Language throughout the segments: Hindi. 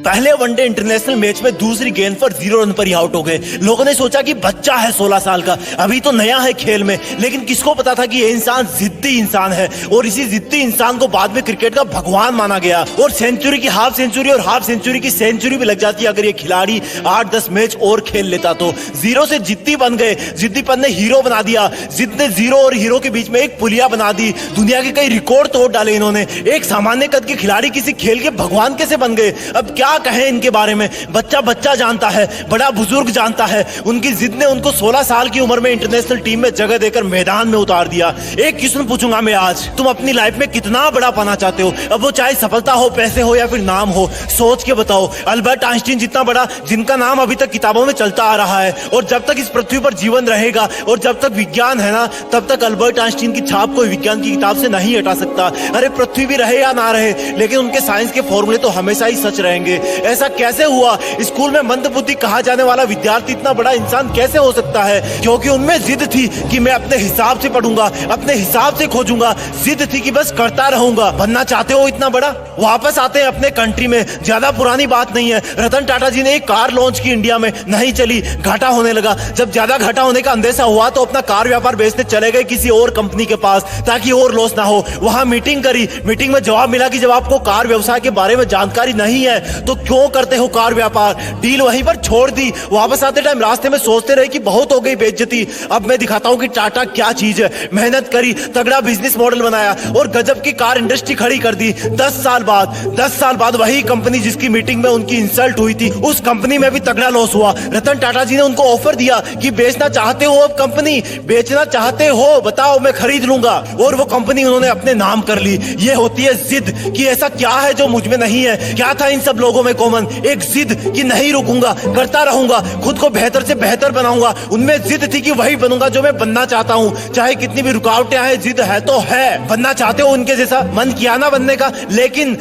पहले वनडे इंटरनेशनल मैच में दूसरी गेंद पर 0 रन पर ही आउट हो गए। लोगों ने सोचा कि बच्चा है 16 साल का, अभी तो नया है खेल में, लेकिन किसको पता था कि ये इंसान जिद्दी इंसान है और इसी जिद्दी इंसान को बाद में क्रिकेट का भगवान माना गया। और सेंचुरी की हाफ सेंचुरी और हाफ सेंचुरी की सेंचुरी भी लग जाती अगर ये खिलाड़ी 8-10 मैच और खेल लेता तो। जीरो से जिद्दी बन गए, जिद्दीपन ने हीरो बना दिया, जिद ने जीरो और हीरो के बीच में एक पुलिया बना दी। दुनिया के कई रिकॉर्ड तोड़ डाले इन्होंने। एक सामान्य कद के खिलाड़ी किसी खेल के भगवान कैसे बन गए? अब क्या कहें इनके बारे में। बच्चा जानता है, बड़ा बुजुर्ग जानता है। उनकी जिद ने उनको 16 साल की उम्र में इंटरनेशनल टीम में जगह देकर मैदान में उतार दिया। एक क्वेश्चन पूछूंगा मैं आज, तुम अपनी लाइफ में कितना बड़ा पाना चाहते हो? अब वो चाहे सफलता हो, पैसे हो या फिर नाम हो, सोच के बताओ। अल्बर्ट आइंस्टीन जितना बड़ा, जिनका नाम अभी तक किताबों में चलता आ रहा है, और जब तक इस पृथ्वी पर जीवन रहेगा और जब तक विज्ञान है ना, तब तक अल्बर्ट आइंस्टीन की छाप कोई विज्ञान की किताब से नहीं हटा सकता। अरे पृथ्वी भी रहे या ना रहे, लेकिन उनके साइंस के फॉर्मूले तो हमेशा ही सच रहेंगे। ऐसा कैसे हुआ? स्कूल में मंदबुद्धि कहा जाने वाला विद्यार्थी इतना बड़ा इंसान कैसे हो सकता है? क्योंकि उनमें जिद थी कि मैं अपने हिसाब से पढ़ूंगा, अपने हिसाब से खोजूंगा। जिद थी कि बस करता रहूंगा। बनना चाहते हो इतना बड़ा? वापस आते हैं अपने कंट्री में। ज्यादा पुरानी बात नहीं है, रतन टाटा जी ने एक कार लॉन्च की इंडिया में, नहीं चली, घाटा होने लगा। जब ज्यादा घाटा होने का अंदेशा हुआ तो अपना कार व्यापार बेचने चले गए किसी और कंपनी के पास ताकि और लॉस ना हो। वहां मीटिंग करी, मीटिंग में जवाब मिला कि जब आपको कार व्यवसाय के बारे में जानकारी नहीं है तो क्यों करते हो कार व्यापार? डील वहीं पर छोड़ दी। वापस आते टाइम रास्ते में सोचते रहे कि बहुत हो गई बेइज्जती, अब मैं दिखाता हूं कि टाटा क्या चीज है। मेहनत करी, तगड़ा बिजनेस मॉडल बनाया और गजब की कार इंडस्ट्री खड़ी कर दी। 10 साल बाद वही कंपनी जिसकी मीटिंग में उनकी इंसल्ट हुई थी, उस कंपनी में भी तगड़ा लॉस हुआ। रतन टाटा जी ने उनको ऑफर दिया कि बेचना चाहते हो, अब कंपनी बेचना चाहते हो, बताओ मैं खरीद लूंगा। और वो कंपनी उन्होंने अपने नाम कर ली। ये होती है जिद कि ऐसा क्या है जो मुझ में नहीं है। क्या था इन सब लोगों में कॉमन? एक जिद कि नहीं रुकूंगा, करता रहूंगा, खुद को बेहतर से बेहतर बनाऊंगा। उनमें जिद थी कि वही बनूंगा जो मैं बनना चाहता हूं, चाहे कितनी भी रुकावटें आए। जिद है तो है। बनना चाहते हो उनके जैसा? मन किया ना बनने का, लेकिन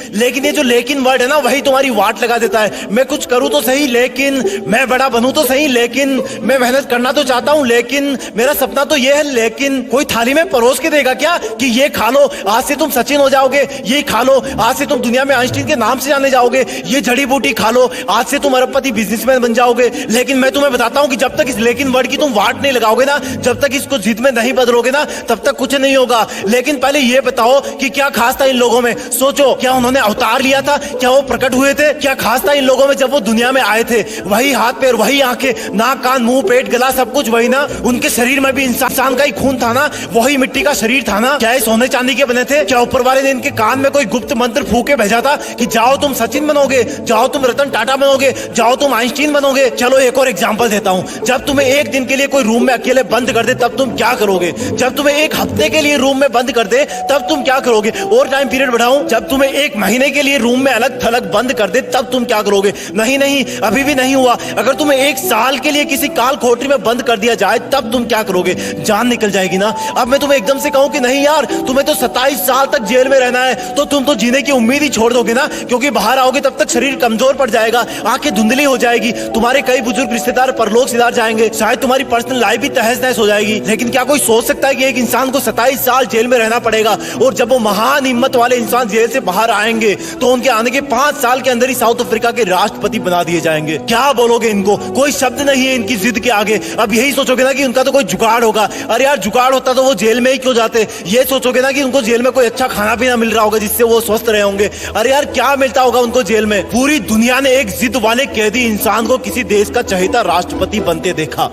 ये जो लेकिन वर्ड है ना, वही तुम्हारी वाट लगा देता है। मैं कुछ करूं तो सही, लेकिन मैं बड़ा बनूं तो सही, लेकिन मैं मेहनत करना तो चाहता हूं, लेकिन मेरा सपना तो ये है, लेकिन कोई थाली में परोस के देगा क्या कि ये खा लो, आज से तुम सचिन हो जाओगे, ये खा लो, आज से तुम दुनिया में आइंस्टीन के नाम से जाने जाओगे, ये जड़ी बूटी खा लो, आज से तुम अरबपति बिजनेसमैन बन जाओगे। लेकिन मैं तुम्हें बताता हूं कि जब तक इस लेकिन वर्ड की तुम वाट नहीं लगाओगे ना, जब तक इसको जिद में नहीं बदलोगे ना, तब तक कुछ नहीं होगा। लेकिन पहले ये बताओ कि क्या खास था इन लोगों में? सोचो, क्या उन्होंने अवतार लिया था? क्या वो प्रकट हुए थे? क्या खास था इन लोगों में जब वो दुनिया में आए थे? वही हाथ पैर, वही आंखें, नाक कान मुंह पेट गला सब कुछ वही ना। उनके शरीर में भी इंसान का ही खून था ना, वही मिट्टी का शरीर था ना। क्या सोने चांदी के बने थे? क्या ऊपर वाले ने इनके कान में कोई गुप्त मंत्र फूके भेजा था कि जाओ तुम सचिन बनोगे, जाओ तुम रतन टाटा बनोगे, जाओ तुम आइंस्टीन बनोगे? चलो एक और एग्जांपल देता हूं। जब तुम्हें एक दिन के लिए कोई रूम में अकेले बंद कर दे तब तुम क्या करोगे? जब तुम्हें एक हफ्ते के लिए रूम में बंद कर दे तब तुम क्या करोगे? और टाइम पीरियड बढ़ाऊं, जब तुम्हें एक महीने के लिए रूम में अलग थलग बंद कर दे तब तुम क्या करोगे? नहीं, अभी भी नहीं हुआ। अगर तुम्हें 1 साल के लिए किसी काल कोठरी में बंद कर दिया जाए तब तुम क्या करोगे? जान निकल जाएगी ना। अब मैं तुम्हें एकदम से कहूं कि नहीं यार, तुम्हें तो 27 साल तक जेल में रहना है, तो तुम तो जीने की उम्मीद ही छोड़ दोगे ना, क्योंकि बाहर आओगे तब तक शरीर कमजोर पड़ जाएगा, आंखें धुंधली हो जाएगी, तुम्हारे कई बुजुर्ग रिश्तेदार परलोक सिधार जाएंगे, शायद तुम्हारी पर्सनल लाइफ भी तहस नहस हो जाएगी। लेकिन क्या कोई सोच सकता है कि एक इंसान को 27 साल जेल में रहना पड़ेगा, और जब वो महान हिम्मत वाले इंसान जेल से बाहर आएंगे तो उनके आने के 5 साल के अंदर ही साउथ अफ्रीका के राष्ट्रपति बना दिए जाएंगे? क्या बोलोगे इनको? कोई शब्द नहीं है इनकी जिद के आगे। अब यही सोचोगे ना कि उनका तो कोई जुगाड़ होगा। अरे यार, जुगाड़ होता तो वो जेल में ही क्यों जाते? ये सोचोगे ना कि उनको जेल में कोई अच्छा खाना पीना मिल रहा होगा जिससे वो स्वस्थ रहे होंगे। अरे यार, क्या मिलता होगा उनको जेल में? पूरी दुनिया ने एक जिद वाले कैदी इंसान को किसी देश का चहेता राष्ट्रपति बनते देखा।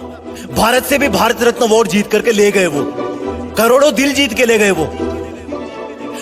भारत से भी भारत रत्न अवार्ड जीत करके ले गए वो, करोड़ों दिल जीत के ले गए वो।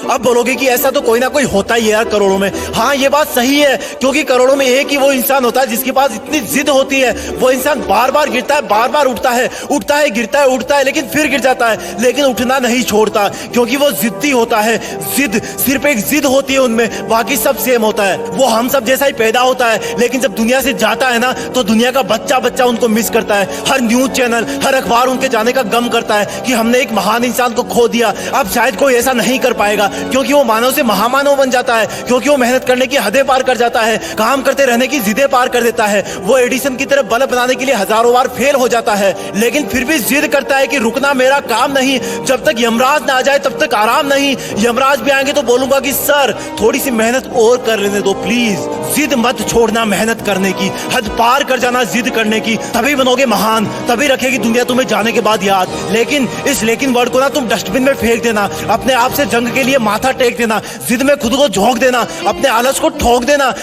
अब बोलोगे कि ऐसा तो कोई ना कोई होता ही है यार करोड़ों में। हाँ, ये बात सही है, क्योंकि करोड़ों में एक ही वो इंसान होता है जिसके पास इतनी जिद होती है। वो इंसान बार बार गिरता है, बार बार उठता है, गिरता है, उठता है, लेकिन फिर गिर जाता है, लेकिन उठना नहीं छोड़ता, क्योंकि वो जिद्दी होता है। जिद, सिर्फ एक जिद होती है उनमें, बाकी सब सेम होता है। वो हम सब जैसा ही पैदा होता है, लेकिन जब दुनिया से जाता है ना, तो दुनिया का बच्चा उनको मिस करता है। हर न्यूज चैनल, हर अखबार उनके जाने का गम करता है कि हमने एक महान इंसान को खो दिया। अब शायद कोई ऐसा नहीं कर पाएगा, क्योंकि वो मानव से महामानव बन जाता है, क्योंकि वो मेहनत करने की हदें पार कर जाता है, काम करते रहने की जिदें पार कर देता है। वो एडिसन की तरह बल्ब बनाने के लिए हजारों बार फेल हो जाता है, लेकिन फिर भी जिद करता है कि रुकना मेरा काम नहीं, जब तक यमराज ना आ जाए तब तक आराम नहीं। यमराज भी आएंगे तो बोलूंगा कि सर थोड़ी सी मेहनत और कर लेने दो प्लीज। जिद मत छोड़ना मेहनत करने की, हद पार कर जाना जिद करने की, तभी बनोगे महान, तभी रखेगी दुनिया तुम्हें जाने के बाद याद। लेकिन इस लेकिन वर्ड को ना तुम डस्टबिन में फेंक देना, अपने आप से जंग के लिए माथा टेक देना, जिद में खुद को झोंक देना, अपने आलस को ठोक देना।